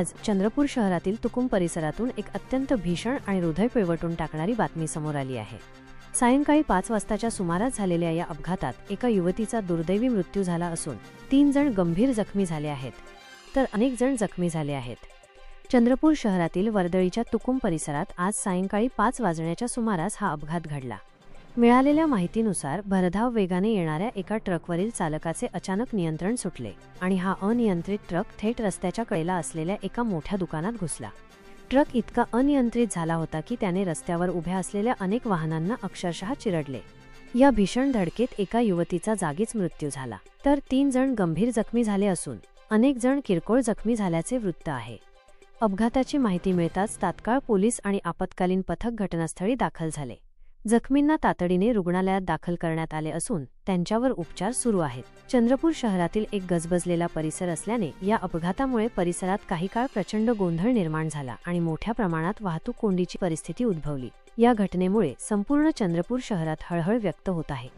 आज चंद्रपूर शहरातील तुकुम परिसरातून एक अत्यंत भीषण आणि हृदय पिळवटून टाकणारी बातमी समोर आली आहे। सायंकाळी 5 वाजताच्या सुमारास झालेल्या या अपघातात एका युवतीचा दुर्दैवी मृत्यू झाला असून 3 जण गंभीर जखमी झाले आहेत, तर अनेक जण जखमी झाले आहेत। चंद्रपूर शहरातील वर्दळीच्या तुकुम परिसरात आज सायंकाळी 5 वाजण्याच्या सुमारास हा अपघात घडला। मिळालेल्या माहितीनुसार भरधाव वेगाने येणाऱ्या एका ट्रकवरील चालकाचे अचानक नियंत्रण सुटले आणि हा अनियंत्रित ट्रक थेट रस्त्याच्या कडेला असलेल्या एका मोठ्या दुकानात घुसला। ट्रक इतका अनियंत्रित झाला होता की त्याने रस्त्यावर उभ्या असलेल्या अनेक वाहनांना अक्षरशः चिरडले। या भीषण धडकेत एका युवतीचा जागीच मृत्यू झाला, तर 3 जण गंभीर जखमी झाले असून अनेक जण किरकोळ जखमी झाल्याचे वृत्त आहे। अपघाताची माहिती मिळताच तात्काळ पोलीस आणि आपत्कालीन पथक घटनास्थळी दाखल झाले। जखमींना तातडीने रुग्णालयात दाखल करण्यात आले असून त्यांच्यावर उपचार सुरू आहेत। चंद्रपूर शहरातील एक गजबजलेला परिसर असल्याने या अपघातामुळे परिसरात काही काळ प्रचंड गोंधळ निर्माण झाला आणि मोठ्या प्रमाणात वाहतूक कोंडीची परिस्थिती उद्भवली। या घटनेमुळे संपूर्ण चंद्रपूर शहरात हळहळ व्यक्त होत आहे।